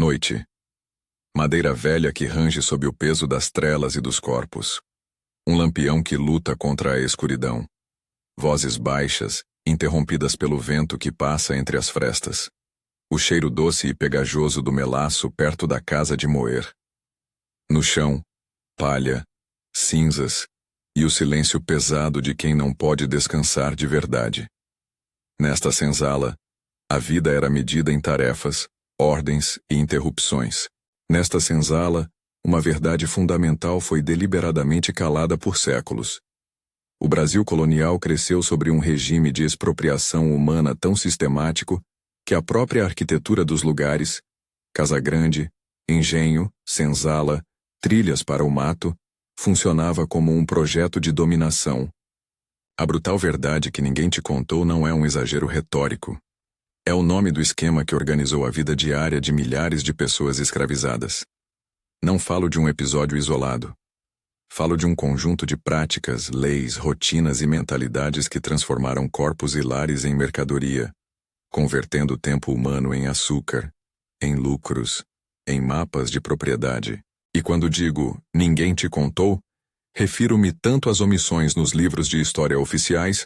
Noite. Madeira velha que range sob o peso das trelas e dos corpos. Um lampião que luta contra a escuridão. Vozes baixas, interrompidas pelo vento que passa entre as frestas. O cheiro doce e pegajoso do melaço perto da casa de moer. No chão, palha, cinzas e o silêncio pesado de quem não pode descansar de verdade. Nesta senzala, a vida era medida em tarefas, ordens e interrupções. Nesta senzala, uma verdade fundamental foi deliberadamente calada por séculos. O Brasil colonial cresceu sobre um regime de expropriação humana tão sistemático que a própria arquitetura dos lugares, casa grande, engenho, senzala, trilhas para o mato, funcionava como um projeto de dominação. A brutal verdade que ninguém te contou não é um exagero retórico. É o nome do esquema que organizou a vida diária de milhares de pessoas escravizadas. Não falo de um episódio isolado. Falo de um conjunto de práticas, leis, rotinas e mentalidades que transformaram corpos e lares em mercadoria, convertendo o tempo humano em açúcar, em lucros, em mapas de propriedade. E quando digo ninguém te contou, refiro-me tanto às omissões nos livros de história oficiais,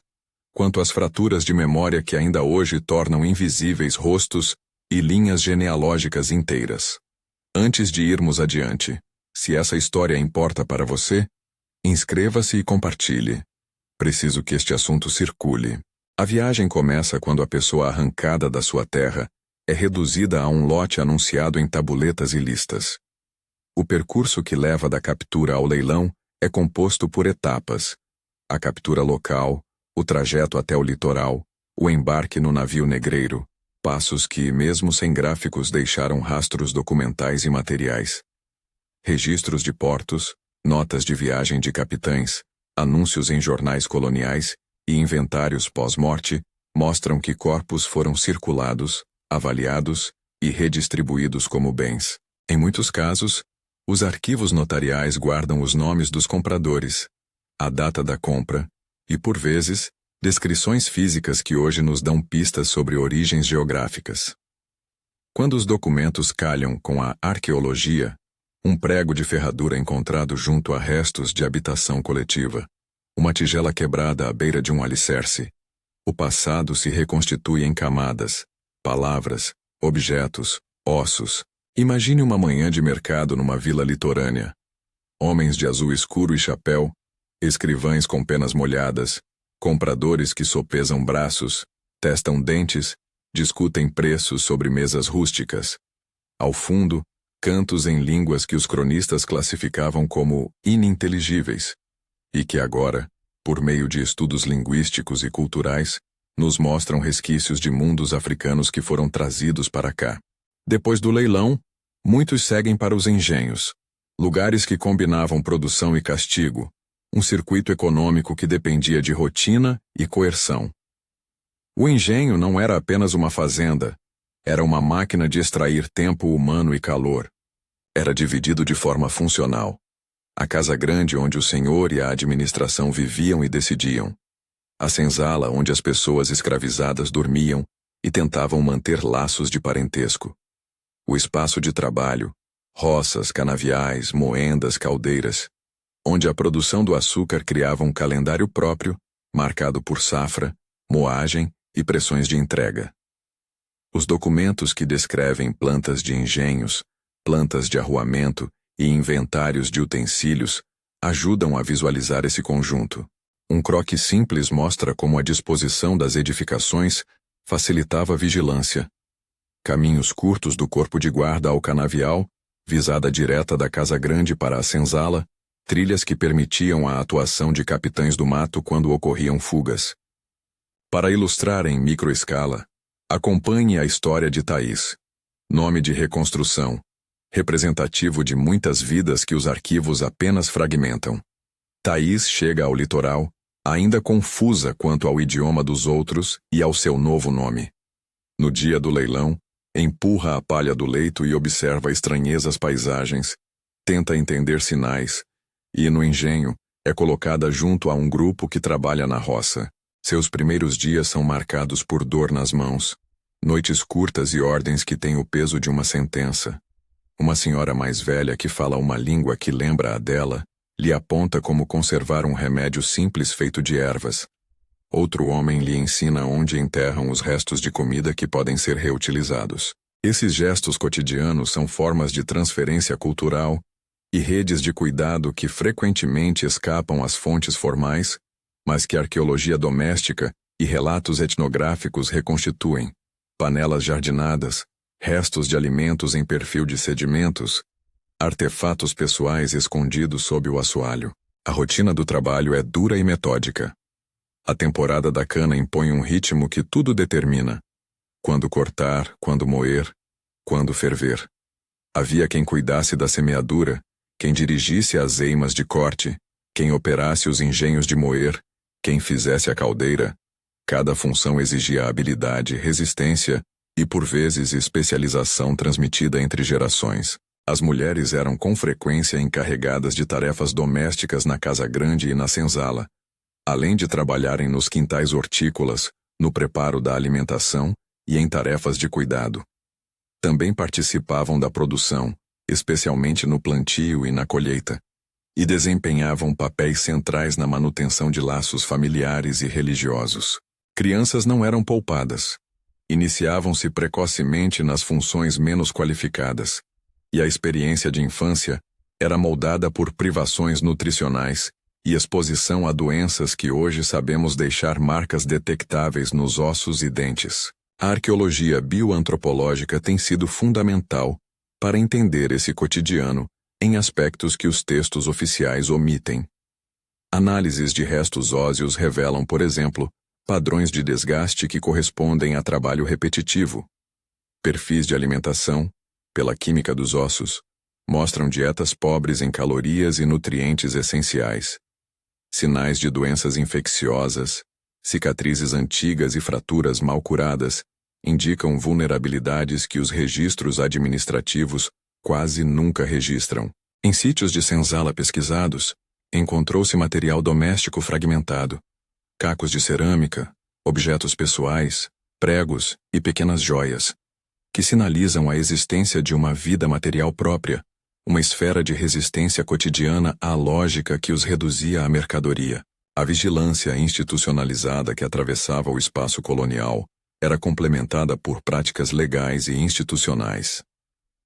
quanto às fraturas de memória que ainda hoje tornam invisíveis rostos e linhas genealógicas inteiras. Antes de irmos adiante, se essa história importa para você, inscreva-se e compartilhe. Preciso que este assunto circule. A viagem começa quando a pessoa arrancada da sua terra é reduzida a um lote anunciado em tabuletas e listas. O percurso que leva da captura ao leilão é composto por etapas: a captura local, o trajeto até o litoral, o embarque no navio negreiro, passos que, mesmo sem gráficos, deixaram rastros documentais e materiais. Registros de portos, notas de viagem de capitães, anúncios em jornais coloniais e inventários pós-morte mostram que corpos foram circulados, avaliados e redistribuídos como bens. Em muitos casos, os arquivos notariais guardam os nomes dos compradores, a data da compra e, por vezes, descrições físicas que hoje nos dão pistas sobre origens geográficas. Quando os documentos calham com a arqueologia, um prego de ferradura encontrado junto a restos de habitação coletiva, uma tigela quebrada à beira de um alicerce, o passado se reconstitui em camadas, palavras, objetos, ossos. Imagine uma manhã de mercado numa vila litorânea. Homens de azul escuro e chapéu, escrivães com penas molhadas, compradores que sopesam braços, testam dentes, discutem preços sobre mesas rústicas. Ao fundo, cantos em línguas que os cronistas classificavam como ininteligíveis, e que agora, por meio de estudos linguísticos e culturais, nos mostram resquícios de mundos africanos que foram trazidos para cá. Depois do leilão, muitos seguem para os engenhos, lugares que combinavam produção e castigo, um circuito econômico que dependia de rotina e coerção. O engenho não era apenas uma fazenda, era uma máquina de extrair tempo humano e calor. Era dividido de forma funcional. A casa grande onde o senhor e a administração viviam e decidiam. A senzala onde as pessoas escravizadas dormiam e tentavam manter laços de parentesco. O espaço de trabalho, roças, canaviais, moendas, caldeiras, onde a produção do açúcar criava um calendário próprio, marcado por safra, moagem e pressões de entrega. Os documentos que descrevem plantas de engenhos, plantas de arruamento e inventários de utensílios ajudam a visualizar esse conjunto. Um croquis simples mostra como a disposição das edificações facilitava a vigilância. Caminhos curtos do corpo de guarda ao canavial, visada direta da casa grande para a senzala, trilhas que permitiam a atuação de capitães do mato quando ocorriam fugas. Para ilustrar em microescala, acompanhe a história de Thaís, nome de reconstrução, representativo de muitas vidas que os arquivos apenas fragmentam. Thaís chega ao litoral, ainda confusa quanto ao idioma dos outros e ao seu novo nome. No dia do leilão, empurra a palha do leito e observa estranhezas paisagens, tenta entender sinais, e no engenho é colocada junto a um grupo que trabalha na roça. Seus primeiros dias são marcados por dor nas mãos, noites curtas e ordens que têm o peso de uma sentença. Uma senhora mais velha que fala uma língua que lembra a dela, lhe aponta como conservar um remédio simples feito de ervas. Outro homem lhe ensina onde enterram os restos de comida que podem ser reutilizados. Esses gestos cotidianos são formas de transferência cultural e redes de cuidado que frequentemente escapam às fontes formais, mas que a arqueologia doméstica e relatos etnográficos reconstituem. Panelas jardinadas, restos de alimentos em perfil de sedimentos, artefatos pessoais escondidos sob o assoalho. A rotina do trabalho é dura e metódica. A temporada da cana impõe um ritmo que tudo determina. Quando cortar, quando moer, quando ferver. Havia quem cuidasse da semeadura, quem dirigisse as eimas de corte, quem operasse os engenhos de moer, quem fizesse a caldeira. Cada função exigia habilidade, resistência e, por vezes, especialização transmitida entre gerações. As mulheres eram com frequência encarregadas de tarefas domésticas na casa grande e na senzala, além de trabalharem nos quintais hortícolas, no preparo da alimentação e em tarefas de cuidado. Também participavam da produção, especialmente no plantio e na colheita, e desempenhavam papéis centrais na manutenção de laços familiares e religiosos. Crianças não eram poupadas. Iniciavam-se precocemente nas funções menos qualificadas, e a experiência de infância era moldada por privações nutricionais e exposição a doenças que hoje sabemos deixar marcas detectáveis nos ossos e dentes. A arqueologia bioantropológica tem sido fundamental para entender esse cotidiano em aspectos que os textos oficiais omitem. Análises de restos ósseos revelam, por exemplo, padrões de desgaste que correspondem a trabalho repetitivo. Perfis de alimentação, pela química dos ossos, mostram dietas pobres em calorias e nutrientes essenciais. Sinais de doenças infecciosas, cicatrizes antigas e fraturas mal curadas indicam vulnerabilidades que os registros administrativos quase nunca registram. Em sítios de senzala pesquisados, encontrou-se material doméstico fragmentado, cacos de cerâmica, objetos pessoais, pregos e pequenas joias, que sinalizam a existência de uma vida material própria, uma esfera de resistência cotidiana à lógica que os reduzia à mercadoria. A vigilância institucionalizada que atravessava o espaço colonial era complementada por práticas legais e institucionais.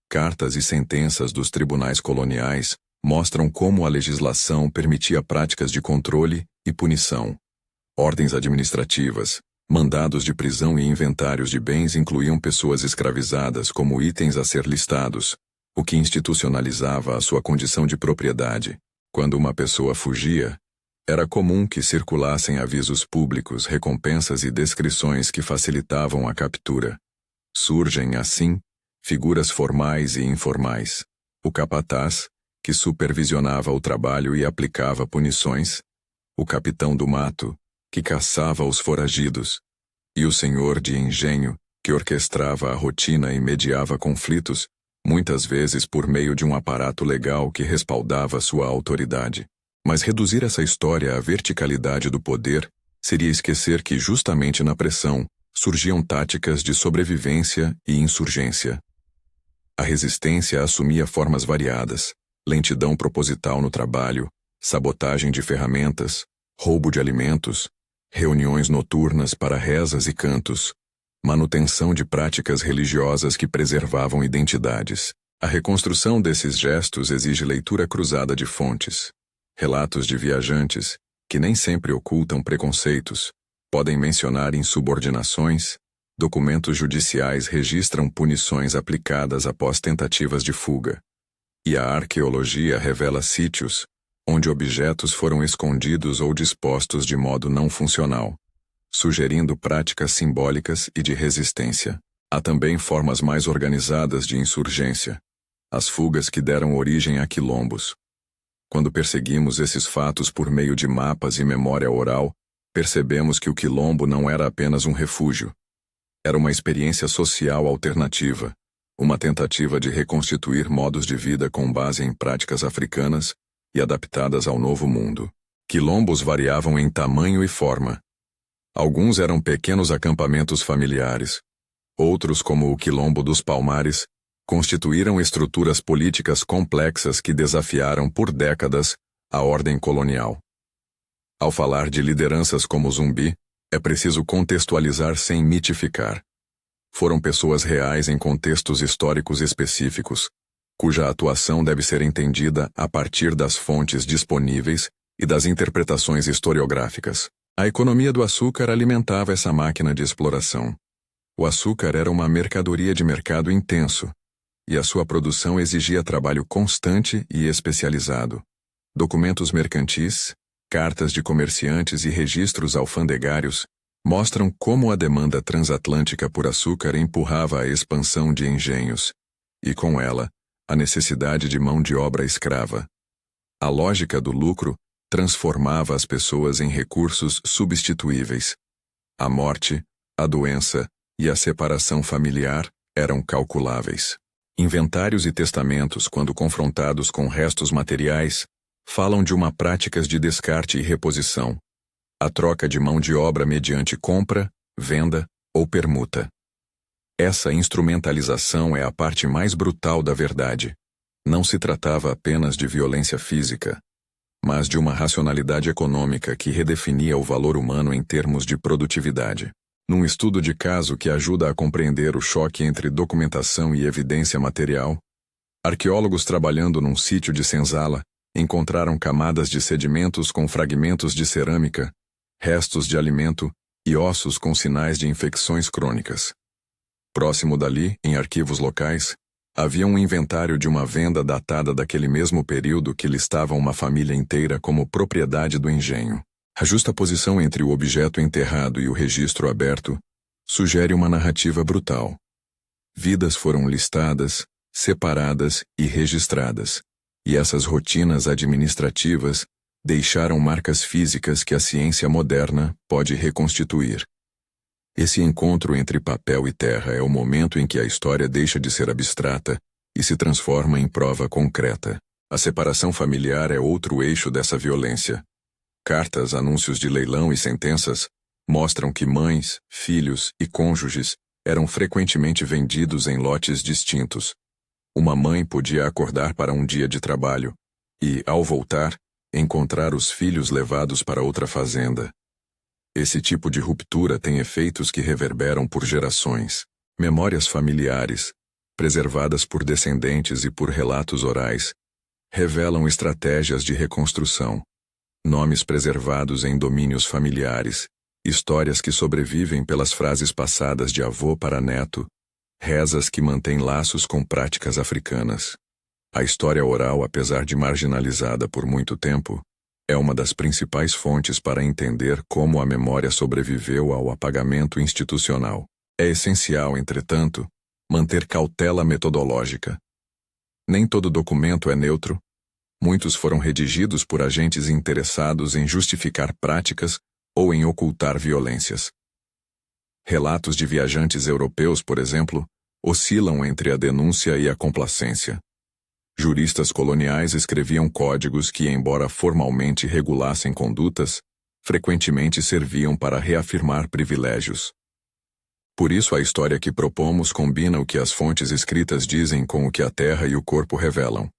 Cartas e sentenças dos tribunais coloniais mostram como a legislação permitia práticas de controle e punição. Ordens administrativas, mandados de prisão e inventários de bens incluíam pessoas escravizadas como itens a ser listados, o que institucionalizava a sua condição de propriedade. Quando uma pessoa fugia, era comum que circulassem avisos públicos, recompensas e descrições que facilitavam a captura. Surgem, assim, figuras formais e informais. O capataz, que supervisionava o trabalho e aplicava punições, o capitão do mato, que caçava os foragidos, e o senhor de engenho, que orquestrava a rotina e mediava conflitos, muitas vezes por meio de um aparato legal que respaldava sua autoridade. Mas reduzir essa história à verticalidade do poder seria esquecer que justamente na pressão surgiam táticas de sobrevivência e insurgência. A resistência assumia formas variadas: lentidão proposital no trabalho, sabotagem de ferramentas, roubo de alimentos, reuniões noturnas para rezas e cantos, manutenção de práticas religiosas que preservavam identidades. A reconstrução desses gestos exige leitura cruzada de fontes. Relatos de viajantes, que nem sempre ocultam preconceitos, podem mencionar insubordinações. Documentos judiciais registram punições aplicadas após tentativas de fuga. E a arqueologia revela sítios onde objetos foram escondidos ou dispostos de modo não funcional, sugerindo práticas simbólicas e de resistência. Há também formas mais organizadas de insurgência, as fugas que deram origem a quilombos. Quando perseguimos esses fatos por meio de mapas e memória oral, percebemos que o quilombo não era apenas um refúgio. Era uma experiência social alternativa, uma tentativa de reconstituir modos de vida com base em práticas africanas e adaptadas ao novo mundo. Quilombos variavam em tamanho e forma. Alguns eram pequenos acampamentos familiares. Outros, como o Quilombo dos Palmares, constituíram estruturas políticas complexas que desafiaram por décadas a ordem colonial. Ao falar de lideranças como Zumbi, é preciso contextualizar sem mitificar. Foram pessoas reais em contextos históricos específicos, cuja atuação deve ser entendida a partir das fontes disponíveis e das interpretações historiográficas. A economia do açúcar alimentava essa máquina de exploração. O açúcar era uma mercadoria de mercado intenso, e a sua produção exigia trabalho constante e especializado. Documentos mercantis, cartas de comerciantes e registros alfandegários mostram como a demanda transatlântica por açúcar empurrava a expansão de engenhos, e com ela, a necessidade de mão de obra escrava. A lógica do lucro transformava as pessoas em recursos substituíveis. A morte, a doença e a separação familiar eram calculáveis. Inventários e testamentos, quando confrontados com restos materiais, falam de uma práticas de descarte e reposição, a troca de mão de obra mediante compra, venda ou permuta. Essa instrumentalização é a parte mais brutal da verdade. Não se tratava apenas de violência física, mas de uma racionalidade econômica que redefinia o valor humano em termos de produtividade. Num estudo de caso que ajuda a compreender o choque entre documentação e evidência material, arqueólogos trabalhando num sítio de Senzala encontraram camadas de sedimentos com fragmentos de cerâmica, restos de alimento e ossos com sinais de infecções crônicas. Próximo dali, em arquivos locais, havia um inventário de uma venda datada daquele mesmo período que listava uma família inteira como propriedade do engenho. A justaposição entre o objeto enterrado e o registro aberto sugere uma narrativa brutal. Vidas foram listadas, separadas e registradas, e essas rotinas administrativas deixaram marcas físicas que a ciência moderna pode reconstituir. Esse encontro entre papel e terra é o momento em que a história deixa de ser abstrata e se transforma em prova concreta. A separação familiar é outro eixo dessa violência. Cartas, anúncios de leilão e sentenças mostram que mães, filhos e cônjuges eram frequentemente vendidos em lotes distintos. Uma mãe podia acordar para um dia de trabalho e, ao voltar, encontrar os filhos levados para outra fazenda. Esse tipo de ruptura tem efeitos que reverberam por gerações. Memórias familiares, preservadas por descendentes e por relatos orais, revelam estratégias de reconstrução. Nomes preservados em domínios familiares, histórias que sobrevivem pelas frases passadas de avô para neto, rezas que mantêm laços com práticas africanas. A história oral, apesar de marginalizada por muito tempo, é uma das principais fontes para entender como a memória sobreviveu ao apagamento institucional. É essencial, entretanto, manter cautela metodológica. Nem todo documento é neutro. Muitos foram redigidos por agentes interessados em justificar práticas ou em ocultar violências. Relatos de viajantes europeus, por exemplo, oscilam entre a denúncia e a complacência. Juristas coloniais escreviam códigos que, embora formalmente regulassem condutas, frequentemente serviam para reafirmar privilégios. Por isso, a história que propomos combina o que as fontes escritas dizem com o que a terra e o corpo revelam.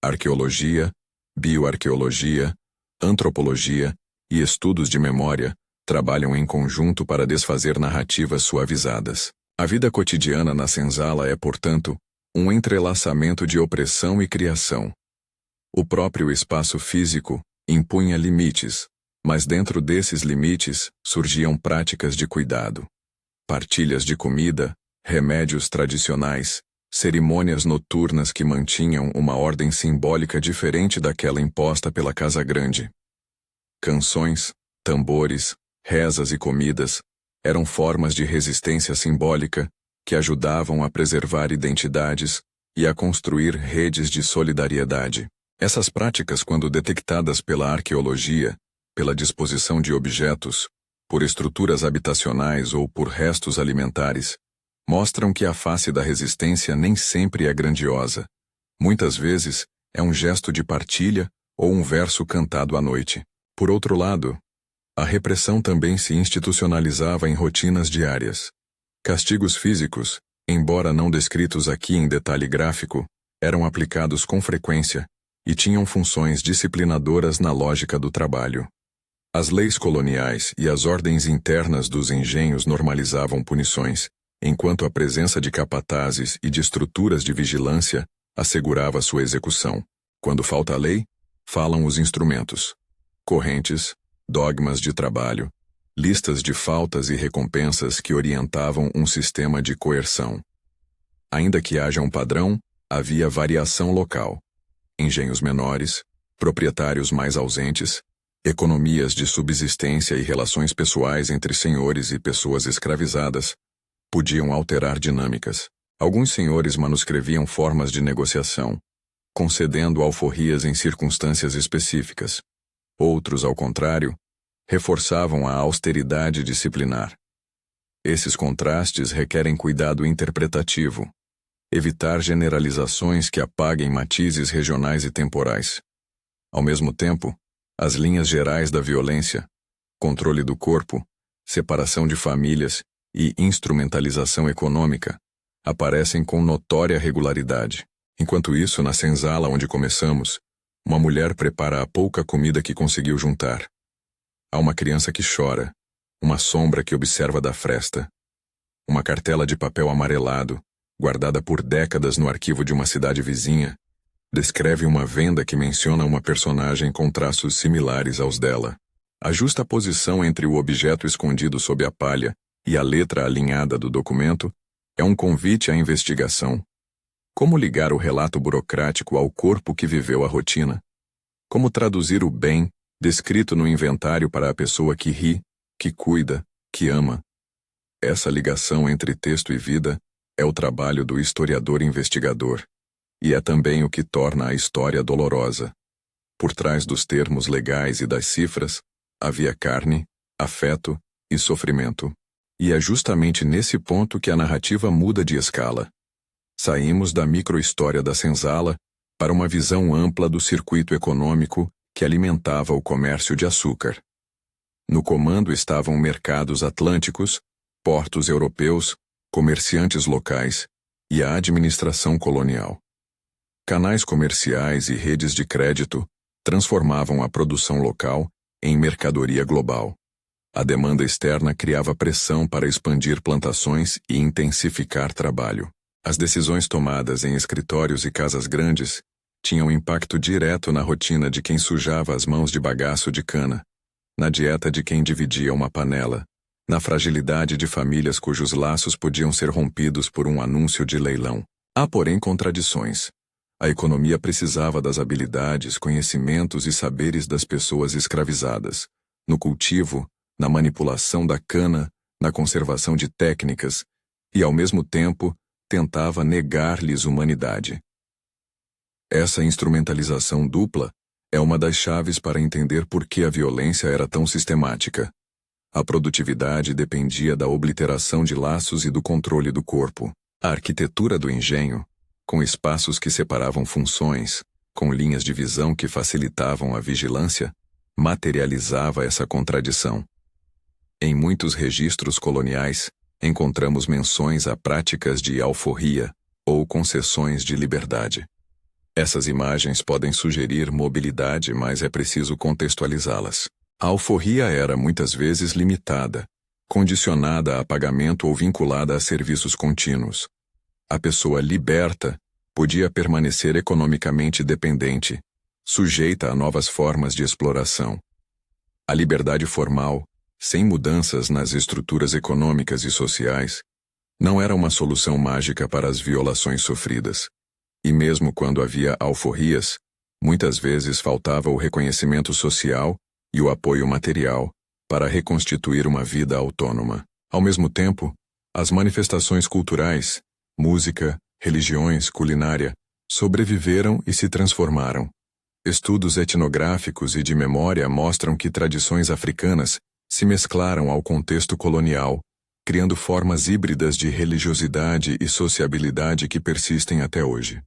Arqueologia, bioarqueologia, antropologia e estudos de memória trabalham em conjunto para desfazer narrativas suavizadas. A vida cotidiana na senzala é, portanto, um entrelaçamento de opressão e criação. O próprio espaço físico impunha limites, mas dentro desses limites surgiam práticas de cuidado. Partilhas de comida, remédios tradicionais, cerimônias noturnas que mantinham uma ordem simbólica diferente daquela imposta pela Casa Grande. Canções, tambores, rezas e comidas eram formas de resistência simbólica que ajudavam a preservar identidades e a construir redes de solidariedade. Essas práticas, quando detectadas pela arqueologia, pela disposição de objetos, por estruturas habitacionais ou por restos alimentares, mostram que a face da resistência nem sempre é grandiosa. Muitas vezes, é um gesto de partilha ou um verso cantado à noite. Por outro lado, a repressão também se institucionalizava em rotinas diárias. Castigos físicos, embora não descritos aqui em detalhe gráfico, eram aplicados com frequência e tinham funções disciplinadoras na lógica do trabalho. As leis coloniais e as ordens internas dos engenhos normalizavam punições, enquanto a presença de capatazes e de estruturas de vigilância assegurava sua execução. Quando falta a lei, falam os instrumentos. Correntes, dogmas de trabalho, listas de faltas e recompensas que orientavam um sistema de coerção. Ainda que haja um padrão, havia variação local. Engenhos menores, proprietários mais ausentes, economias de subsistência e relações pessoais entre senhores e pessoas escravizadas podiam alterar dinâmicas. Alguns senhores manuscreviam formas de negociação, concedendo alforrias em circunstâncias específicas. Outros, ao contrário, reforçavam a austeridade disciplinar. Esses contrastes requerem cuidado interpretativo, evitar generalizações que apaguem matizes regionais e temporais. Ao mesmo tempo, as linhas gerais da violência, controle do corpo, separação de famílias e instrumentalização econômica aparecem com notória regularidade. Enquanto isso, na senzala onde começamos, uma mulher prepara a pouca comida que conseguiu juntar. Há uma criança que chora, uma sombra que observa da fresta. Uma cartela de papel amarelado, guardada por décadas no arquivo de uma cidade vizinha, descreve uma venda que menciona uma personagem com traços similares aos dela. A justa posição entre o objeto escondido sob a palha e a letra alinhada do documento é um convite à investigação. Como ligar o relato burocrático ao corpo que viveu a rotina? Como traduzir o bem descrito no inventário para a pessoa que ri, que cuida, que ama? Essa ligação entre texto e vida é o trabalho do historiador investigador, e é também o que torna a história dolorosa. Por trás dos termos legais e das cifras, havia carne, afeto e sofrimento. E é justamente nesse ponto que a narrativa muda de escala. Saímos da microhistória da senzala para uma visão ampla do circuito econômico que alimentava o comércio de açúcar. No comando estavam mercados atlânticos, portos europeus, comerciantes locais e a administração colonial. Canais comerciais e redes de crédito transformavam a produção local em mercadoria global. A demanda externa criava pressão para expandir plantações e intensificar trabalho. As decisões tomadas em escritórios e casas grandes tinham impacto direto na rotina de quem sujava as mãos de bagaço de cana, na dieta de quem dividia uma panela, na fragilidade de famílias cujos laços podiam ser rompidos por um anúncio de leilão. Há, porém, contradições. A economia precisava das habilidades, conhecimentos e saberes das pessoas escravizadas, no cultivo, na manipulação da cana, na conservação de técnicas, e, ao mesmo tempo, tentava negar-lhes humanidade. Essa instrumentalização dupla é uma das chaves para entender por que a violência era tão sistemática. A produtividade dependia da obliteração de laços e do controle do corpo. A arquitetura do engenho, com espaços que separavam funções, com linhas de visão que facilitavam a vigilância, materializava essa contradição. Em muitos registros coloniais, encontramos menções a práticas de alforria ou concessões de liberdade. Essas imagens podem sugerir mobilidade, mas é preciso contextualizá-las. A alforria era muitas vezes limitada, condicionada a pagamento ou vinculada a serviços contínuos. A pessoa liberta podia permanecer economicamente dependente, sujeita a novas formas de exploração. A liberdade formal, sem mudanças nas estruturas econômicas e sociais, não era uma solução mágica para as violações sofridas. E mesmo quando havia alforrias, muitas vezes faltava o reconhecimento social e o apoio material para reconstituir uma vida autônoma. Ao mesmo tempo, as manifestações culturais, música, religiões, culinária, sobreviveram e se transformaram. Estudos etnográficos e de memória mostram que tradições africanas se mesclaram ao contexto colonial, criando formas híbridas de religiosidade e sociabilidade que persistem até hoje.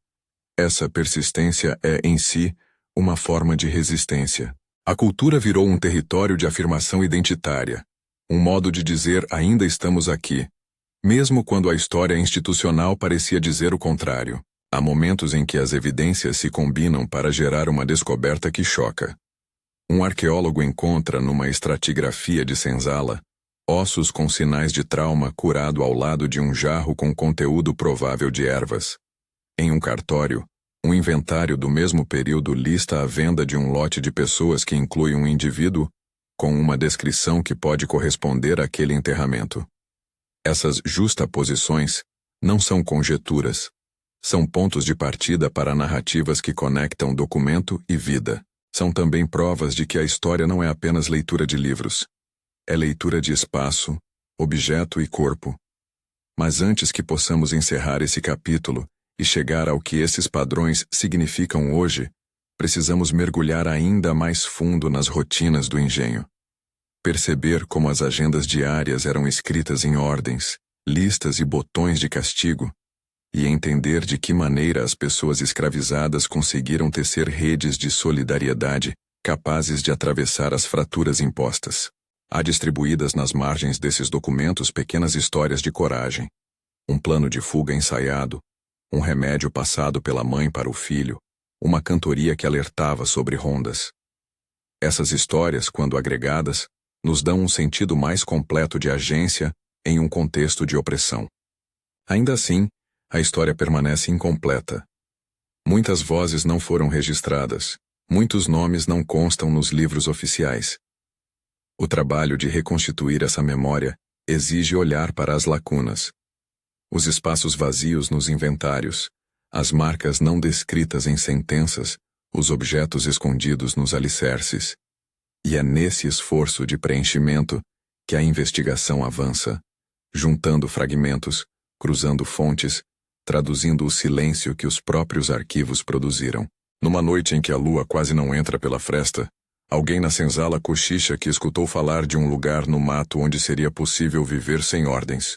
Essa persistência é, em si, uma forma de resistência. A cultura virou um território de afirmação identitária, um modo de dizer ainda estamos aqui, mesmo quando a história institucional parecia dizer o contrário. Há momentos em que as evidências se combinam para gerar uma descoberta que choca. Um arqueólogo encontra numa estratigrafia de senzala ossos com sinais de trauma curado ao lado de um jarro com conteúdo provável de ervas. Em um cartório, um inventário do mesmo período lista a venda de um lote de pessoas que inclui um indivíduo com uma descrição que pode corresponder àquele enterramento. Essas justaposições não são conjecturas. São pontos de partida para narrativas que conectam documento e vida. São também provas de que a história não é apenas leitura de livros. É leitura de espaço, objeto e corpo. Mas antes que possamos encerrar esse capítulo e chegar ao que esses padrões significam hoje, precisamos mergulhar ainda mais fundo nas rotinas do engenho. Perceber como as agendas diárias eram escritas em ordens, listas e botões de castigo, e entender de que maneira as pessoas escravizadas conseguiram tecer redes de solidariedade capazes de atravessar as fraturas impostas. Há distribuídas nas margens desses documentos pequenas histórias de coragem, um plano de fuga ensaiado, um remédio passado pela mãe para o filho, uma cantoria que alertava sobre rondas. Essas histórias, quando agregadas, nos dão um sentido mais completo de agência em um contexto de opressão. Ainda assim, a história permanece incompleta. Muitas vozes não foram registradas, muitos nomes não constam nos livros oficiais. O trabalho de reconstituir essa memória exige olhar para as lacunas. Os espaços vazios nos inventários, as marcas não descritas em sentenças, os objetos escondidos nos alicerces. E é nesse esforço de preenchimento que a investigação avança, juntando fragmentos, cruzando fontes, traduzindo o silêncio que os próprios arquivos produziram. Numa noite em que a lua quase não entra pela fresta, alguém na senzala cochicha que escutou falar de um lugar no mato onde seria possível viver sem ordens.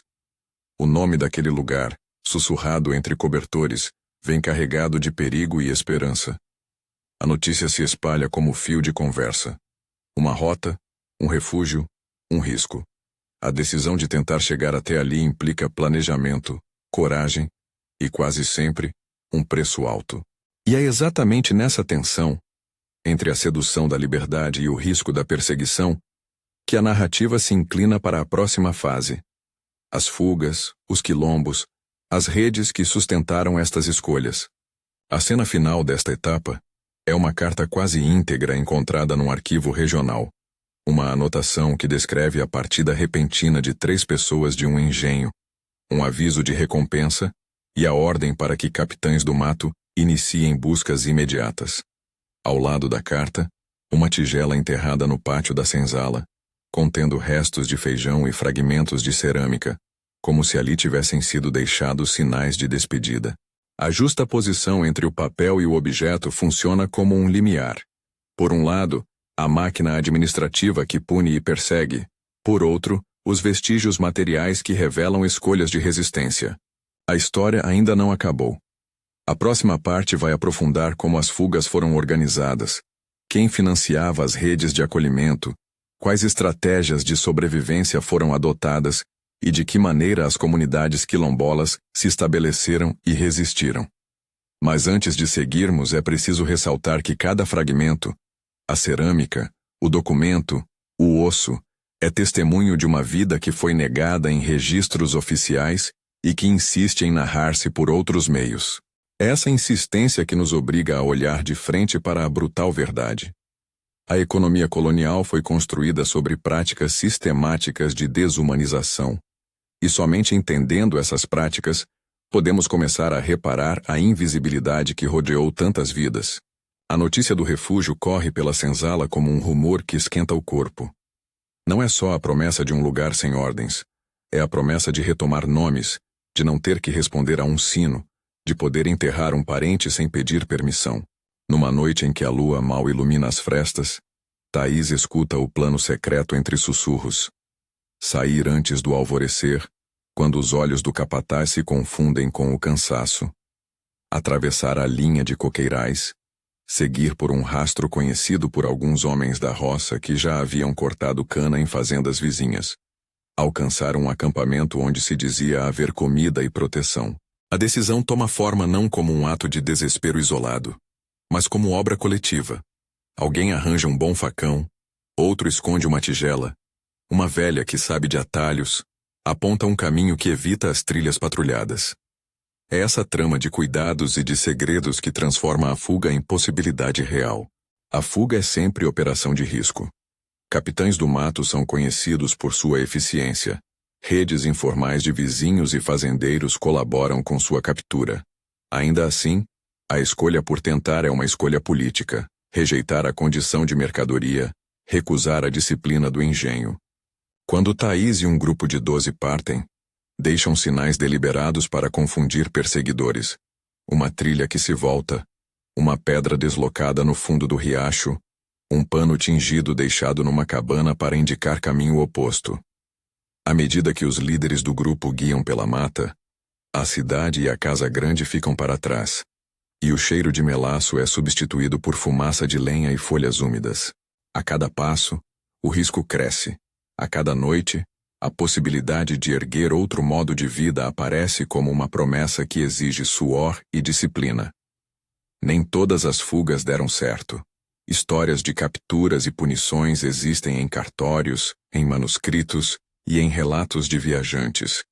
O nome daquele lugar, sussurrado entre cobertores, vem carregado de perigo e esperança. A notícia se espalha como fio de conversa. Uma rota, um refúgio, um risco. A decisão de tentar chegar até ali implica planejamento, coragem e, quase sempre, um preço alto. E é exatamente nessa tensão, entre a sedução da liberdade e o risco da perseguição, que a narrativa se inclina para a próxima fase. As fugas, os quilombos, as redes que sustentaram estas escolhas. A cena final desta etapa é uma carta quase íntegra encontrada num arquivo regional. Uma anotação que descreve a partida repentina de 3 pessoas de um engenho, um aviso de recompensa e a ordem para que capitães do mato iniciem buscas imediatas. Ao lado da carta, uma tigela enterrada no pátio da senzala, contendo restos de feijão e fragmentos de cerâmica, como se ali tivessem sido deixados sinais de despedida. A justaposição entre o papel e o objeto funciona como um limiar. Por um lado, a máquina administrativa que pune e persegue. Por outro, os vestígios materiais que revelam escolhas de resistência. A história ainda não acabou. A próxima parte vai aprofundar como as fugas foram organizadas, quem financiava as redes de acolhimento, quais estratégias de sobrevivência foram adotadas e de que maneira as comunidades quilombolas se estabeleceram e resistiram. Mas antes de seguirmos é preciso ressaltar que cada fragmento, a cerâmica, o documento, o osso, é testemunho de uma vida que foi negada em registros oficiais e que insiste em narrar-se por outros meios. É essa insistência que nos obriga a olhar de frente para a brutal verdade. A economia colonial foi construída sobre práticas sistemáticas de desumanização, e somente entendendo essas práticas, podemos começar a reparar a invisibilidade que rodeou tantas vidas. A notícia do refúgio corre pela senzala como um rumor que esquenta o corpo. Não é só a promessa de um lugar sem ordens, é a promessa de retomar nomes, de não ter que responder a um sino, de poder enterrar um parente sem pedir permissão. Numa noite em que a lua mal ilumina as frestas, Thaís escuta o plano secreto entre sussurros. Sair antes do alvorecer, quando os olhos do capataz se confundem com o cansaço. Atravessar a linha de coqueirais, seguir por um rastro conhecido por alguns homens da roça que já haviam cortado cana em fazendas vizinhas. Alcançaram um acampamento onde se dizia haver comida e proteção. A decisão toma forma não como um ato de desespero isolado, mas como obra coletiva. Alguém arranja um bom facão, outro esconde uma tigela, uma velha que sabe de atalhos, aponta um caminho que evita as trilhas patrulhadas. É essa trama de cuidados e de segredos que transforma a fuga em possibilidade real. A fuga é sempre operação de risco. Capitães do mato são conhecidos por sua eficiência. Redes informais de vizinhos e fazendeiros colaboram com sua captura. Ainda assim, a escolha por tentar é uma escolha política. Rejeitar a condição de mercadoria, recusar a disciplina do engenho. Quando Thaís e um grupo de 12 partem, deixam sinais deliberados para confundir perseguidores. Uma trilha que se volta, uma pedra deslocada no fundo do riacho, um pano tingido deixado numa cabana para indicar caminho oposto. À medida que os líderes do grupo guiam pela mata, a cidade e a casa grande ficam para trás, e o cheiro de melaço é substituído por fumaça de lenha e folhas úmidas. A cada passo, o risco cresce. A cada noite, a possibilidade de erguer outro modo de vida aparece como uma promessa que exige suor e disciplina. Nem todas as fugas deram certo. Histórias de capturas e punições existem em cartórios, em manuscritos e em relatos de viajantes.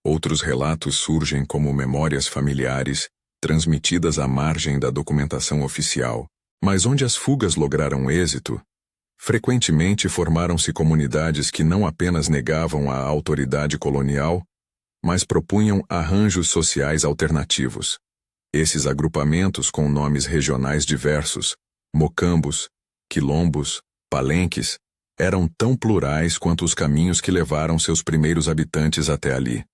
Outros relatos surgem como memórias familiares, transmitidas à margem da documentação oficial. Mas onde as fugas lograram êxito, frequentemente formaram-se comunidades que não apenas negavam a autoridade colonial, mas propunham arranjos sociais alternativos. Esses agrupamentos com nomes regionais diversos, mocambos, quilombos, palenques, eram tão plurais quanto os caminhos que levaram seus primeiros habitantes até ali.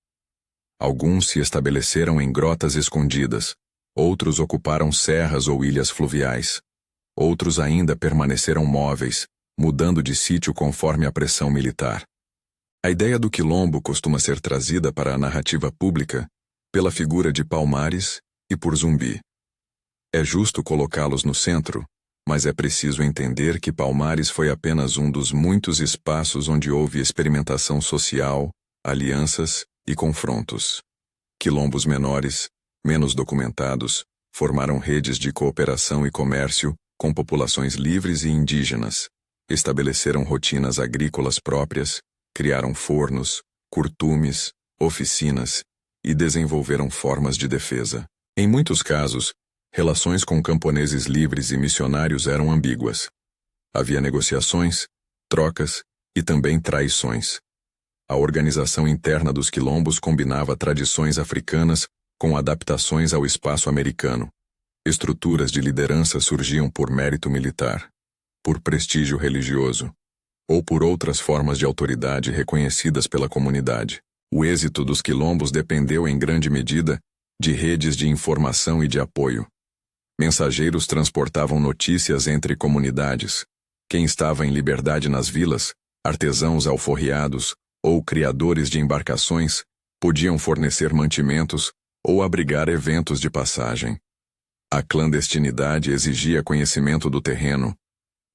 Alguns se estabeleceram em grotas escondidas, outros ocuparam serras ou ilhas fluviais. Outros ainda permaneceram móveis, mudando de sítio conforme a pressão militar. A ideia do quilombo costuma ser trazida para a narrativa pública pela figura de Palmares e por Zumbi. É justo colocá-los no centro, mas é preciso entender que Palmares foi apenas um dos muitos espaços onde houve experimentação social, alianças e confrontos. Quilombos menores, menos documentados, formaram redes de cooperação e comércio com populações livres e indígenas, estabeleceram rotinas agrícolas próprias, criaram fornos, curtumes, oficinas e desenvolveram formas de defesa. Em muitos casos, relações com camponeses livres e missionários eram ambíguas. Havia negociações, trocas e também traições. A organização interna dos quilombos combinava tradições africanas com adaptações ao espaço americano. Estruturas de liderança surgiam por mérito militar, por prestígio religioso, ou por outras formas de autoridade reconhecidas pela comunidade. O êxito dos quilombos dependeu em grande medida de redes de informação e de apoio. Mensageiros transportavam notícias entre comunidades. Quem estava em liberdade nas vilas, artesãos alforriados ou criadores de embarcações, podiam fornecer mantimentos ou abrigar eventos de passagem. A clandestinidade exigia conhecimento do terreno,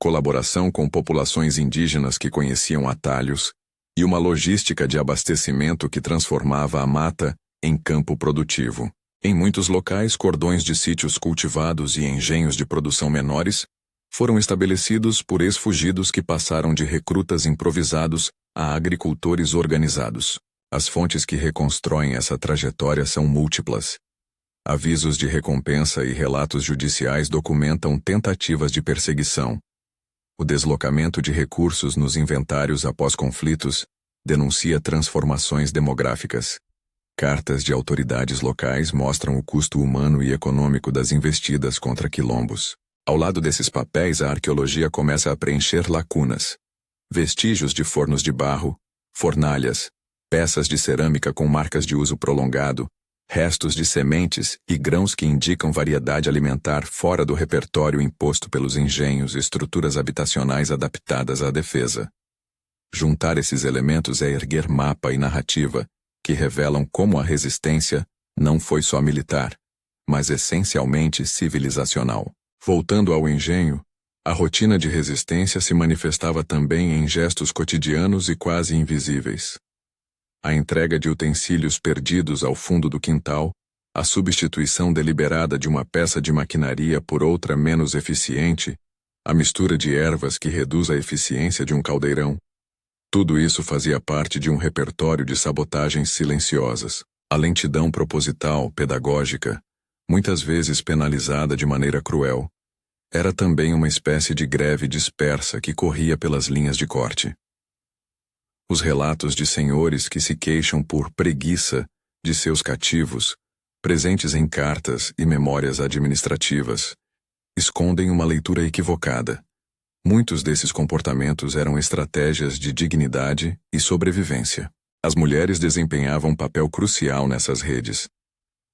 colaboração com populações indígenas que conheciam atalhos e uma logística de abastecimento que transformava a mata em campo produtivo. Em muitos locais, cordões de sítios cultivados e engenhos de produção menores foram estabelecidos por ex-fugidos que passaram de recrutas improvisados a agricultores organizados. As fontes que reconstroem essa trajetória são múltiplas. Avisos de recompensa e relatos judiciais documentam tentativas de perseguição. O deslocamento de recursos nos inventários após conflitos denuncia transformações demográficas. Cartas de autoridades locais mostram o custo humano e econômico das investidas contra quilombos. Ao lado desses papéis, a arqueologia começa a preencher lacunas. Vestígios de fornos de barro, fornalhas, peças de cerâmica com marcas de uso prolongado, restos de sementes e grãos que indicam variedade alimentar fora do repertório imposto pelos engenhos e estruturas habitacionais adaptadas à defesa. Juntar esses elementos é erguer mapa e narrativa, que revelam como a resistência não foi só militar, mas essencialmente civilizacional. Voltando ao engenho, a rotina de resistência se manifestava também em gestos cotidianos e quase invisíveis. a entrega de utensílios perdidos ao fundo do quintal, a substituição deliberada de uma peça de maquinaria por outra menos eficiente, a mistura de ervas que reduz a eficiência de um caldeirão. Tudo isso fazia parte de um repertório de sabotagens silenciosas. A lentidão proposital, pedagógica, muitas vezes penalizada de maneira cruel, era também uma espécie de greve dispersa que corria pelas linhas de corte. Os relatos de senhores que se queixam por preguiça de seus cativos, presentes em cartas e memórias administrativas, escondem uma leitura equivocada. Muitos desses comportamentos eram estratégias de dignidade e sobrevivência. As mulheres desempenhavam um papel crucial nessas redes.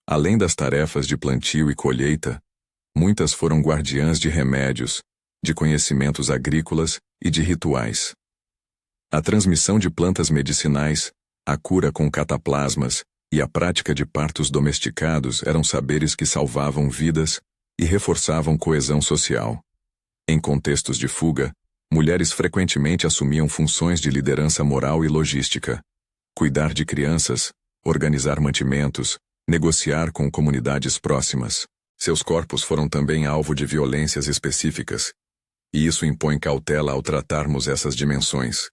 Além das tarefas de plantio e colheita, muitas foram guardiãs de remédios, de conhecimentos agrícolas e de rituais. A transmissão de plantas medicinais, a cura com cataplasmas e a prática de partos domesticados eram saberes que salvavam vidas e reforçavam coesão social. Em contextos de fuga, mulheres frequentemente assumiam funções de liderança moral e logística. Cuidar de crianças, organizar mantimentos, negociar com comunidades próximas. Seus corpos foram também alvo de violências específicas, e isso impõe cautela ao tratarmos essas dimensões.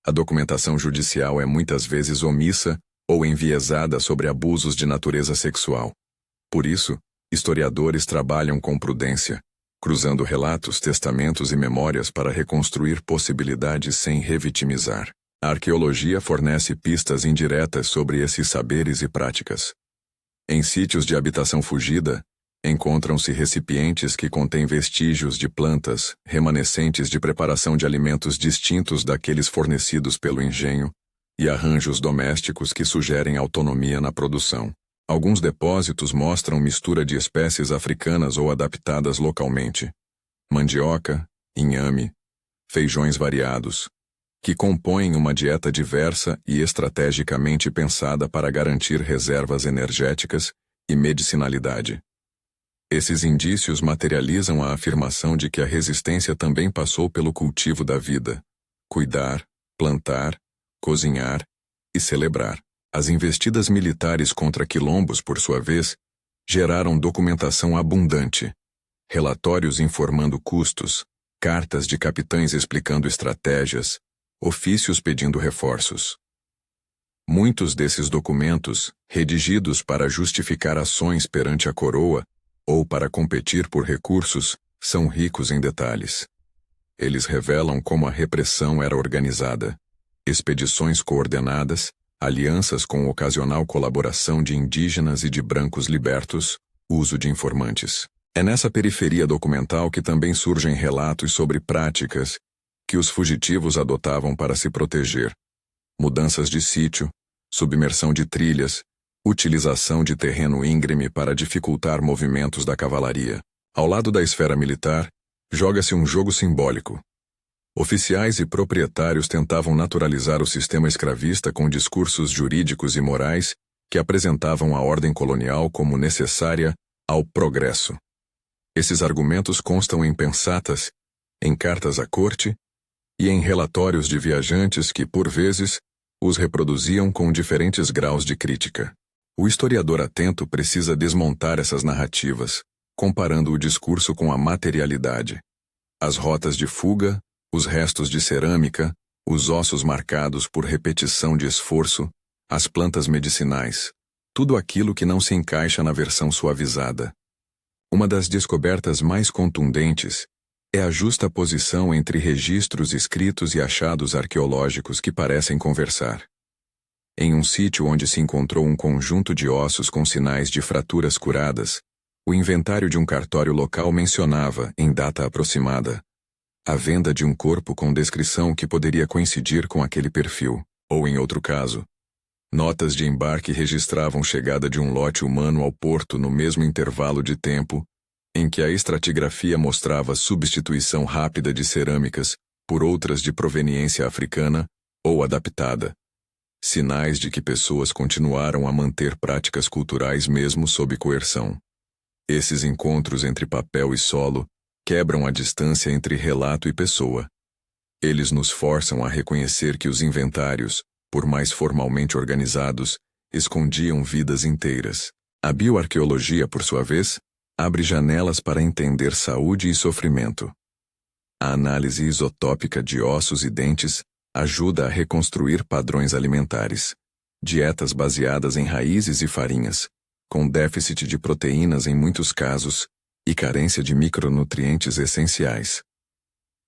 A documentação judicial é muitas vezes omissa ou enviesada sobre abusos de natureza sexual. Por isso, historiadores trabalham com prudência, cruzando relatos, testamentos e memórias para reconstruir possibilidades sem revitimizar. A arqueologia fornece pistas indiretas sobre esses saberes e práticas. Em sítios de habitação fugida, encontram-se recipientes que contêm vestígios de plantas, remanescentes de preparação de alimentos distintos daqueles fornecidos pelo engenho, e arranjos domésticos que sugerem autonomia na produção. Alguns depósitos mostram mistura de espécies africanas ou adaptadas localmente. Mandioca, inhame, feijões variados, que compõem uma dieta diversa e estrategicamente pensada para garantir reservas energéticas e medicinalidade. Esses indícios materializam a afirmação de que a resistência também passou pelo cultivo da vida, cuidar, plantar, cozinhar e celebrar. As investidas militares contra quilombos, por sua vez, geraram documentação abundante, relatórios informando custos, cartas de capitães explicando estratégias, ofícios pedindo reforços. Muitos desses documentos, redigidos para justificar ações perante a coroa, ou para competir por recursos, são ricos em detalhes. Eles revelam como a repressão era organizada, expedições coordenadas, alianças com ocasional colaboração de indígenas e de brancos libertos, uso de informantes. É nessa periferia documental que também surgem relatos sobre práticas que os fugitivos adotavam para se proteger. Mudanças de sítio, submersão de trilhas, utilização de terreno íngreme para dificultar movimentos da cavalaria. Ao lado da esfera militar, joga-se um jogo simbólico. Oficiais e proprietários tentavam naturalizar o sistema escravista com discursos jurídicos e morais que apresentavam a ordem colonial como necessária ao progresso. Esses argumentos constam em pensatas, em cartas à corte e em relatórios de viajantes que, por vezes, os reproduziam com diferentes graus de crítica. O historiador atento precisa desmontar essas narrativas, comparando o discurso com a materialidade. As rotas de fuga, os restos de cerâmica, os ossos marcados por repetição de esforço, as plantas medicinais, tudo aquilo que não se encaixa na versão suavizada. Uma das descobertas mais contundentes é a justaposição entre registros escritos e achados arqueológicos que parecem conversar. Em um sítio onde se encontrou um conjunto de ossos com sinais de fraturas curadas, o inventário de um cartório local mencionava, em data aproximada, a venda de um corpo com descrição que poderia coincidir com aquele perfil, ou em outro caso, notas de embarque registravam chegada de um lote humano ao porto no mesmo intervalo de tempo em que a estratigrafia mostrava substituição rápida de cerâmicas por outras de proveniência africana ou adaptada. Sinais de que pessoas continuaram a manter práticas culturais mesmo sob coerção. Esses encontros entre papel e solo quebram a distância entre relato e pessoa. Eles nos forçam a reconhecer que os inventários, por mais formalmente organizados, escondiam vidas inteiras. A bioarqueologia, por sua vez, abre janelas para entender saúde e sofrimento. A análise isotópica de ossos e dentes ajuda a reconstruir padrões alimentares. Dietas baseadas em raízes e farinhas, com déficit de proteínas em muitos casos e carência de micronutrientes essenciais.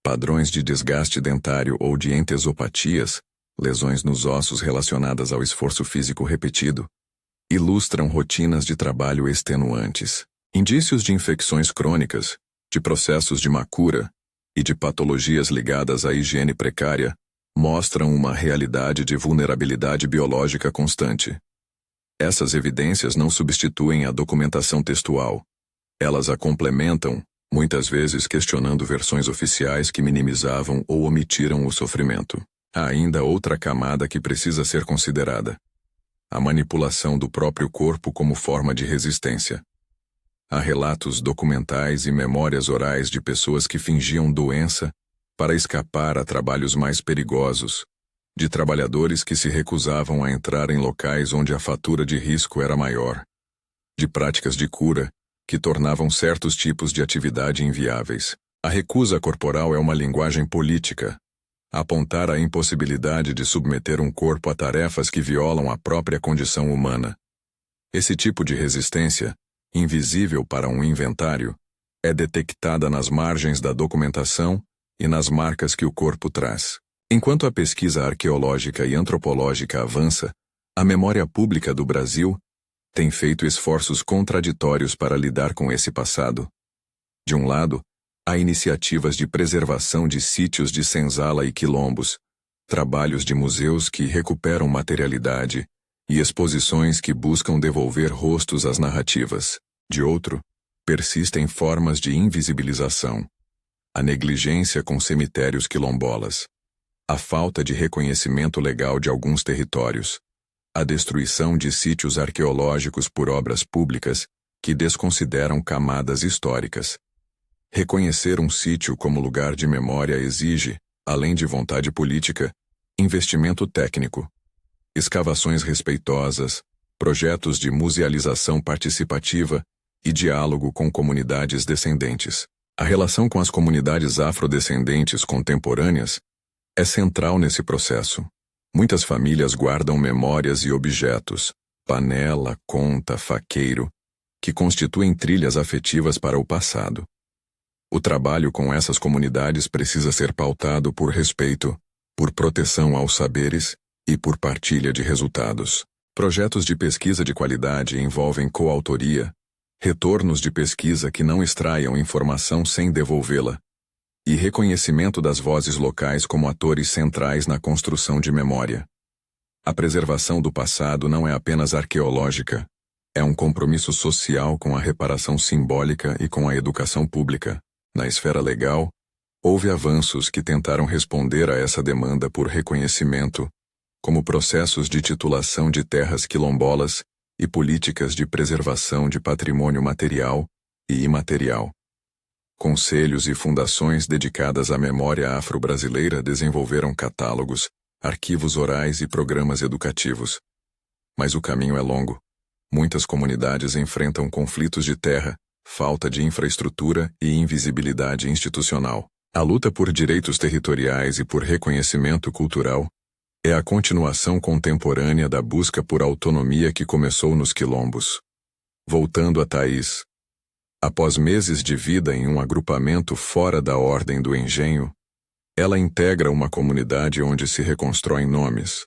Padrões de desgaste dentário ou de entesopatias, lesões nos ossos relacionadas ao esforço físico repetido, ilustram rotinas de trabalho extenuantes. Indícios de infecções crônicas, de processos de má cura e de patologias ligadas à higiene precária mostram uma realidade de vulnerabilidade biológica constante. Essas evidências não substituem a documentação textual. Elas a complementam, muitas vezes questionando versões oficiais que minimizavam ou omitiram o sofrimento. Há ainda outra camada que precisa ser considerada: a manipulação do próprio corpo como forma de resistência. Há relatos documentais e memórias orais de pessoas que fingiam doença para escapar a trabalhos mais perigosos, de trabalhadores que se recusavam a entrar em locais onde a fatura de risco era maior, de práticas de cura que tornavam certos tipos de atividade inviáveis. A recusa corporal é uma linguagem política, apontar a impossibilidade de submeter um corpo a tarefas que violam a própria condição humana. Esse tipo de resistência, invisível para um inventário, é detectada nas margens da documentação e nas marcas que o corpo traz. Enquanto a pesquisa arqueológica e antropológica avança, a memória pública do Brasil tem feito esforços contraditórios para lidar com esse passado. De um lado, há iniciativas de preservação de sítios de senzala e quilombos, trabalhos de museus que recuperam materialidade e exposições que buscam devolver rostos às narrativas. De outro, persistem formas de invisibilização. A negligência com cemitérios quilombolas, a falta de reconhecimento legal de alguns territórios, a destruição de sítios arqueológicos por obras públicas que desconsideram camadas históricas. Reconhecer um sítio como lugar de memória exige, além de vontade política, investimento técnico, escavações respeitosas, projetos de musealização participativa e diálogo com comunidades descendentes. A relação com as comunidades afrodescendentes contemporâneas é central nesse processo. Muitas famílias guardam memórias e objetos, panela, conta, faqueiro, que constituem trilhas afetivas para o passado. O trabalho com essas comunidades precisa ser pautado por respeito, por proteção aos saberes e por partilha de resultados. Projetos de pesquisa de qualidade envolvem coautoria, retornos de pesquisa que não extraiam informação sem devolvê-la, e reconhecimento das vozes locais como atores centrais na construção de memória. A preservação do passado não é apenas arqueológica, é um compromisso social com a reparação simbólica e com a educação pública. Na esfera legal, houve avanços que tentaram responder a essa demanda por reconhecimento, como processos de titulação de terras quilombolas e políticas de preservação de patrimônio material e imaterial. Conselhos e fundações dedicadas à memória afro-brasileira desenvolveram catálogos, arquivos orais e programas educativos. Mas o caminho é longo. Muitas comunidades enfrentam conflitos de terra, falta de infraestrutura e invisibilidade institucional. A luta por direitos territoriais e por reconhecimento cultural é a continuação contemporânea da busca por autonomia que começou nos quilombos. Voltando a Thaís. Após meses de vida em um agrupamento fora da ordem do engenho, ela integra uma comunidade onde se reconstroem nomes,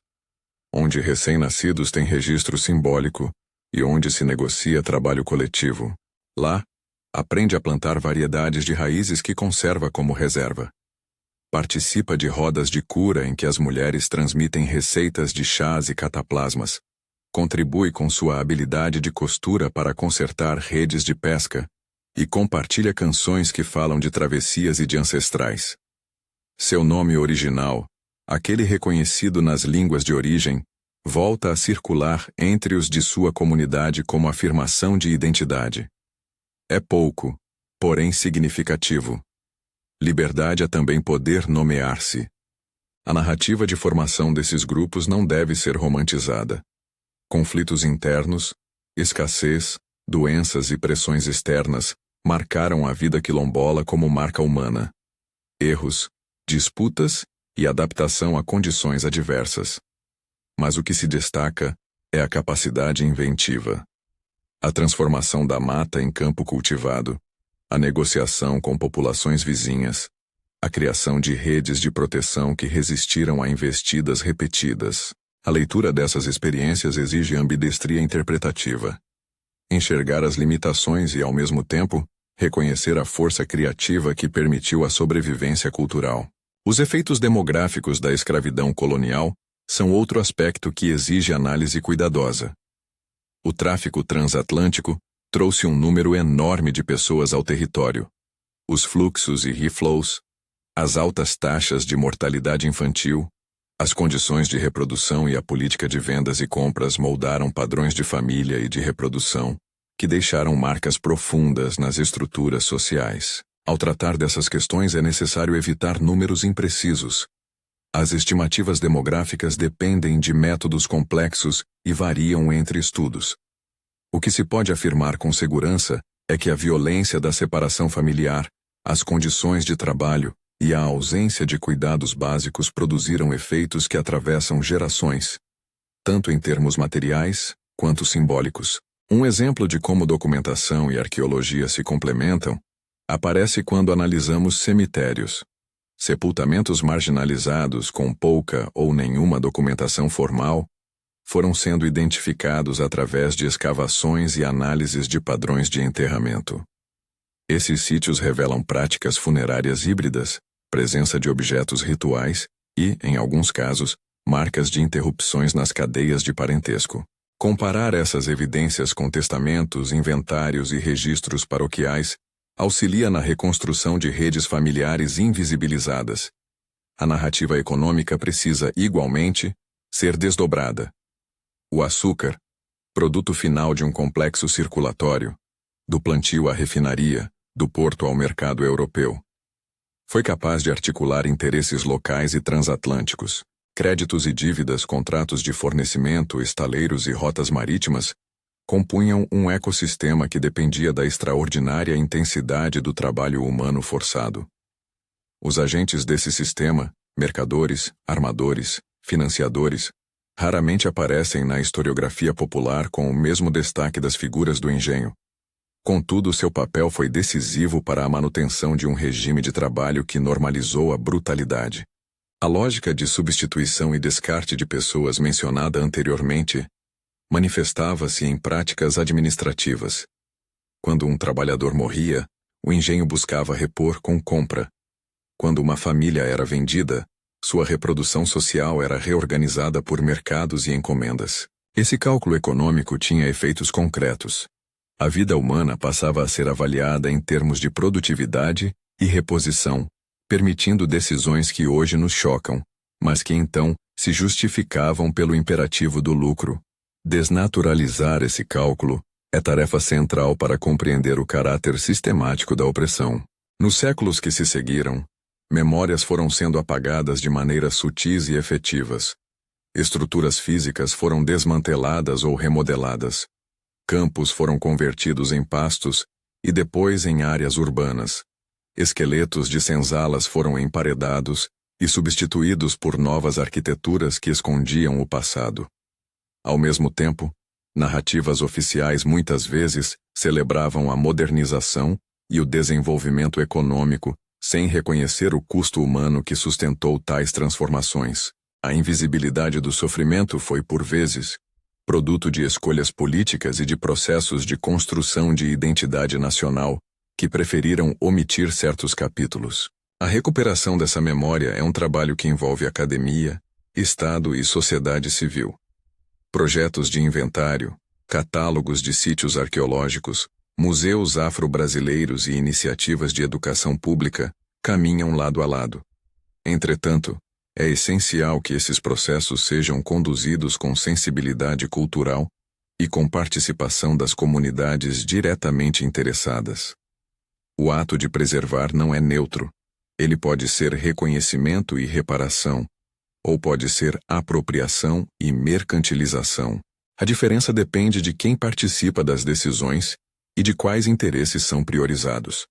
onde recém-nascidos têm registro simbólico e onde se negocia trabalho coletivo. Lá, aprende a plantar variedades de raízes que conserva como reserva. Participa de rodas de cura em que as mulheres transmitem receitas de chás e cataplasmas. Contribui com sua habilidade de costura para consertar redes de pesca e compartilha canções que falam de travessias e de ancestrais. Seu nome original, aquele reconhecido nas línguas de origem, volta a circular entre os de sua comunidade como afirmação de identidade. É pouco, porém significativo. Liberdade é também poder nomear-se. A narrativa de formação desses grupos não deve ser romantizada. Conflitos internos, escassez, doenças e pressões externas marcaram a vida quilombola como marca humana. Erros, disputas e adaptação a condições adversas. Mas o que se destaca é a capacidade inventiva. A transformação da mata em campo cultivado, a negociação com populações vizinhas, a criação de redes de proteção que resistiram a investidas repetidas. A leitura dessas experiências exige ambidestria interpretativa. Enxergar as limitações e, ao mesmo tempo, reconhecer a força criativa que permitiu a sobrevivência cultural. Os efeitos demográficos da escravidão colonial são outro aspecto que exige análise cuidadosa. O tráfico transatlântico trouxe um número enorme de pessoas ao território. Os fluxos e reflows, as altas taxas de mortalidade infantil, as condições de reprodução e a política de vendas e compras moldaram padrões de família e de reprodução, que deixaram marcas profundas nas estruturas sociais. Ao tratar dessas questões é necessário evitar números imprecisos. As estimativas demográficas dependem de métodos complexos e variam entre estudos. O que se pode afirmar com segurança é que a violência da separação familiar, as condições de trabalho e a ausência de cuidados básicos produziram efeitos que atravessam gerações, tanto em termos materiais quanto simbólicos. Um exemplo de como documentação e arqueologia se complementam aparece quando analisamos cemitérios. Sepultamentos marginalizados com pouca ou nenhuma documentação formal foram sendo identificados através de escavações e análises de padrões de enterramento. Esses sítios revelam práticas funerárias híbridas, presença de objetos rituais e, em alguns casos, marcas de interrupções nas cadeias de parentesco. Comparar essas evidências com testamentos, inventários e registros paroquiais auxilia na reconstrução de redes familiares invisibilizadas. A narrativa econômica precisa, igualmente, ser desdobrada. O açúcar, produto final de um complexo circulatório, do plantio à refinaria, do porto ao mercado europeu, foi capaz de articular interesses locais e transatlânticos, créditos e dívidas, contratos de fornecimento, estaleiros e rotas marítimas, compunham um ecossistema que dependia da extraordinária intensidade do trabalho humano forçado. Os agentes desse sistema, mercadores, armadores, financiadores, raramente aparecem na historiografia popular com o mesmo destaque das figuras do engenho. Contudo, seu papel foi decisivo para a manutenção de um regime de trabalho que normalizou a brutalidade. A lógica de substituição e descarte de pessoas mencionada anteriormente manifestava-se em práticas administrativas. Quando um trabalhador morria, o engenho buscava repor com compra. Quando uma família era vendida, sua reprodução social era reorganizada por mercados e encomendas. Esse cálculo econômico tinha efeitos concretos. A vida humana passava a ser avaliada em termos de produtividade e reposição, permitindo decisões que hoje nos chocam, mas que então se justificavam pelo imperativo do lucro. Desnaturalizar esse cálculo é tarefa central para compreender o caráter sistemático da opressão. Nos séculos que se seguiram, memórias foram sendo apagadas de maneiras sutis e efetivas. Estruturas físicas foram desmanteladas ou remodeladas. Campos foram convertidos em pastos e depois em áreas urbanas. Esqueletos de senzalas foram emparedados e substituídos por novas arquiteturas que escondiam o passado. Ao mesmo tempo, narrativas oficiais muitas vezes celebravam a modernização e o desenvolvimento econômico sem reconhecer o custo humano que sustentou tais transformações. A invisibilidade do sofrimento foi, por vezes, produto de escolhas políticas e de processos de construção de identidade nacional que preferiram omitir certos capítulos. A recuperação dessa memória é um trabalho que envolve academia, Estado e sociedade civil. Projetos de inventário, catálogos de sítios arqueológicos, museus afro-brasileiros e iniciativas de educação pública caminham lado a lado. Entretanto, é essencial que esses processos sejam conduzidos com sensibilidade cultural e com participação das comunidades diretamente interessadas. O ato de preservar não é neutro. Ele pode ser reconhecimento e reparação, ou pode ser apropriação e mercantilização. A diferença depende de quem participa das decisões e de quais interesses são priorizados.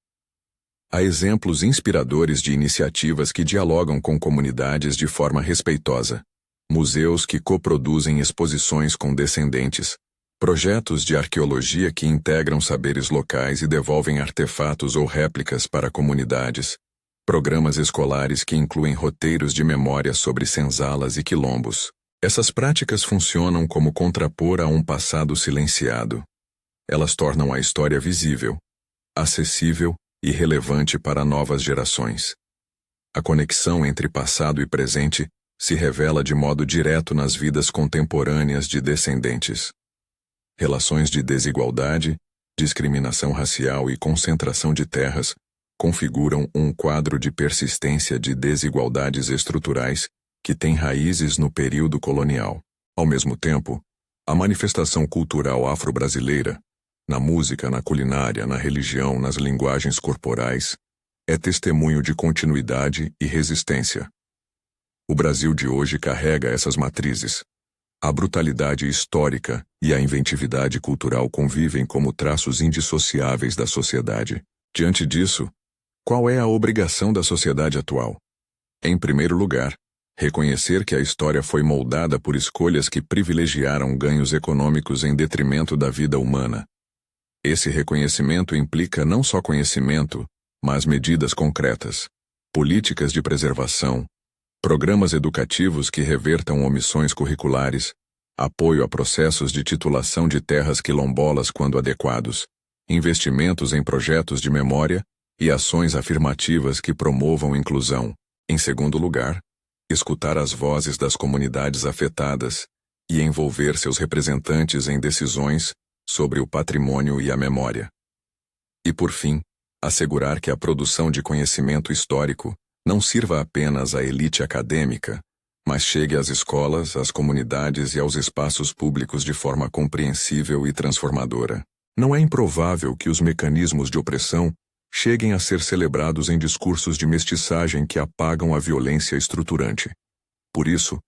Há exemplos inspiradores de iniciativas que dialogam com comunidades de forma respeitosa, museus que coproduzem exposições com descendentes, projetos de arqueologia que integram saberes locais e devolvem artefatos ou réplicas para comunidades, programas escolares que incluem roteiros de memória sobre senzalas e quilombos. Essas práticas funcionam como contrapor a um passado silenciado. Elas tornam a história visível, acessível e relevante para novas gerações. A conexão entre passado e presente se revela de modo direto nas vidas contemporâneas de descendentes. Relações de desigualdade, discriminação racial e concentração de terras configuram um quadro de persistência de desigualdades estruturais que tem raízes no período colonial. Ao mesmo tempo, a manifestação cultural afro-brasileira, na música, na culinária, na religião, nas linguagens corporais, é testemunho de continuidade e resistência. O Brasil de hoje carrega essas matrizes. A brutalidade histórica e a inventividade cultural convivem como traços indissociáveis da sociedade. Diante disso, qual é a obrigação da sociedade atual? Em primeiro lugar, reconhecer que a história foi moldada por escolhas que privilegiaram ganhos econômicos em detrimento da vida humana. Esse reconhecimento implica não só conhecimento, mas medidas concretas, políticas de preservação, programas educativos que revertam omissões curriculares, apoio a processos de titulação de terras quilombolas quando adequados, investimentos em projetos de memória e ações afirmativas que promovam inclusão. Em segundo lugar, escutar as vozes das comunidades afetadas e envolver seus representantes em decisões sobre o patrimônio e a memória. E por fim, assegurar que a produção de conhecimento histórico não sirva apenas à elite acadêmica, mas chegue às escolas, às comunidades e aos espaços públicos de forma compreensível e transformadora. Não é improvável que os mecanismos de opressão cheguem a ser celebrados em discursos de mestiçagem que apagam a violência estruturante. Por isso,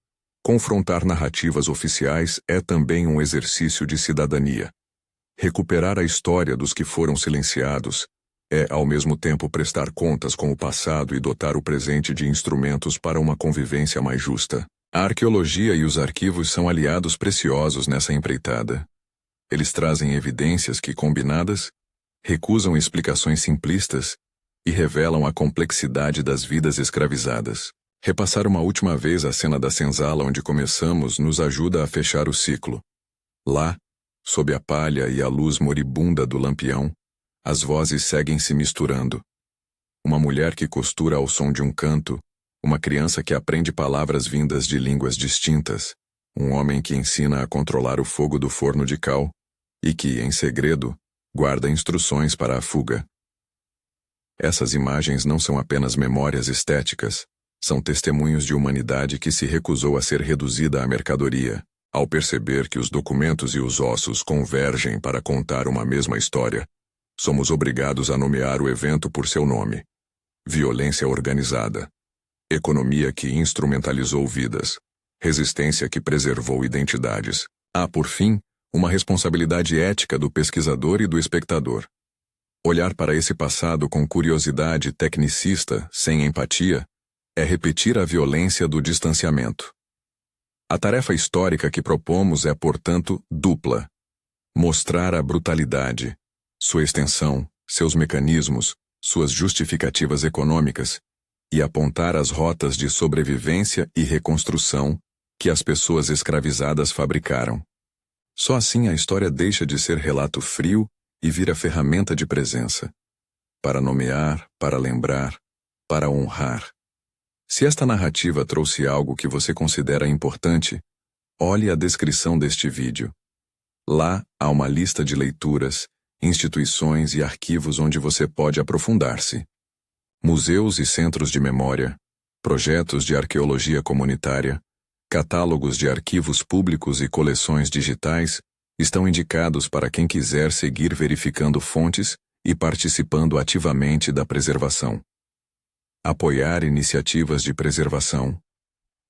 confrontar narrativas oficiais é também um exercício de cidadania. Recuperar a história dos que foram silenciados é, ao mesmo tempo, prestar contas com o passado e dotar o presente de instrumentos para uma convivência mais justa. A arqueologia e os arquivos são aliados preciosos nessa empreitada. Eles trazem evidências que, combinadas, recusam explicações simplistas e revelam a complexidade das vidas escravizadas. Repassar uma última vez a cena da senzala onde começamos nos ajuda a fechar o ciclo. Lá, sob a palha e a luz moribunda do lampião, as vozes seguem se misturando. Uma mulher que costura ao som de um canto, uma criança que aprende palavras vindas de línguas distintas, um homem que ensina a controlar o fogo do forno de cal e que, em segredo, guarda instruções para a fuga. Essas imagens não são apenas memórias estéticas, são testemunhos de humanidade que se recusou a ser reduzida à mercadoria, ao perceber que os documentos e os ossos convergem para contar uma mesma história. Somos obrigados a nomear o evento por seu nome. Violência organizada. Economia que instrumentalizou vidas. Resistência que preservou identidades. Há, por fim, uma responsabilidade ética do pesquisador e do espectador. Olhar para esse passado com curiosidade tecnicista, sem empatia, é repetir a violência do distanciamento. A tarefa histórica que propomos é, portanto, dupla. Mostrar a brutalidade, sua extensão, seus mecanismos, suas justificativas econômicas, e apontar as rotas de sobrevivência e reconstrução que as pessoas escravizadas fabricaram. Só assim a história deixa de ser relato frio e vira ferramenta de presença. Para nomear, para lembrar, para honrar. Se esta narrativa trouxe algo que você considera importante, olhe a descrição deste vídeo. Lá há uma lista de leituras, instituições e arquivos onde você pode aprofundar-se. Museus e centros de memória, projetos de arqueologia comunitária, catálogos de arquivos públicos e coleções digitais estão indicados para quem quiser seguir verificando fontes e participando ativamente da preservação. Apoiar iniciativas de preservação.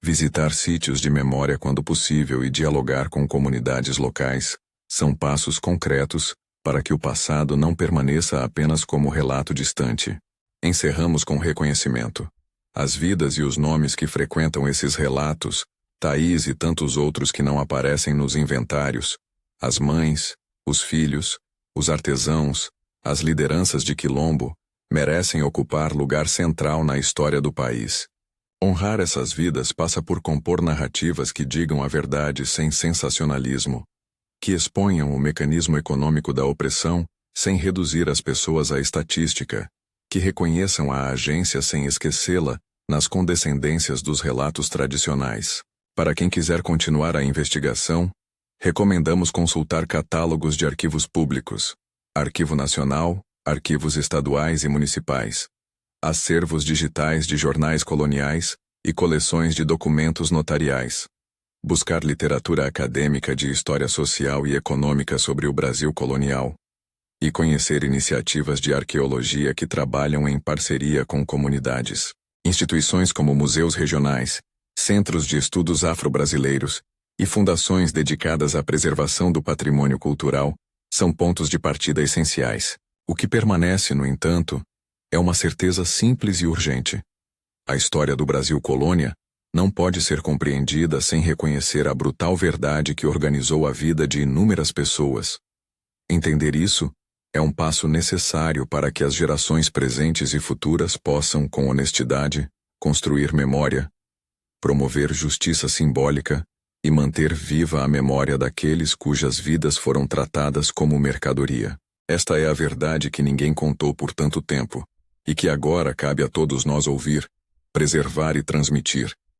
Visitar sítios de memória quando possível e dialogar com comunidades locais são passos concretos para que o passado não permaneça apenas como relato distante. Encerramos com reconhecimento. As vidas e os nomes que frequentam esses relatos, Thaís e tantos outros que não aparecem nos inventários, as mães, os filhos, os artesãos, as lideranças de quilombo, merecem ocupar lugar central na história do país. Honrar essas vidas passa por compor narrativas que digam a verdade sem sensacionalismo, que exponham o mecanismo econômico da opressão sem reduzir as pessoas à estatística, que reconheçam a agência sem esquecê-la nas condescendências dos relatos tradicionais. Para quem quiser continuar a investigação, recomendamos consultar catálogos de arquivos públicos, Arquivo Nacional, arquivos estaduais e municipais, acervos digitais de jornais coloniais e coleções de documentos notariais. Buscar literatura acadêmica de história social e econômica sobre o Brasil colonial. E conhecer iniciativas de arqueologia que trabalham em parceria com comunidades. Instituições como museus regionais, centros de estudos afro-brasileiros e fundações dedicadas à preservação do patrimônio cultural são pontos de partida essenciais. O que permanece, no entanto, é uma certeza simples e urgente. A história do Brasil colônia não pode ser compreendida sem reconhecer a brutal verdade que organizou a vida de inúmeras pessoas. Entender isso é um passo necessário para que as gerações presentes e futuras possam, com honestidade, construir memória, promover justiça simbólica e manter viva a memória daqueles cujas vidas foram tratadas como mercadoria. Esta é a verdade que ninguém contou por tanto tempo, e que agora cabe a todos nós ouvir, preservar e transmitir.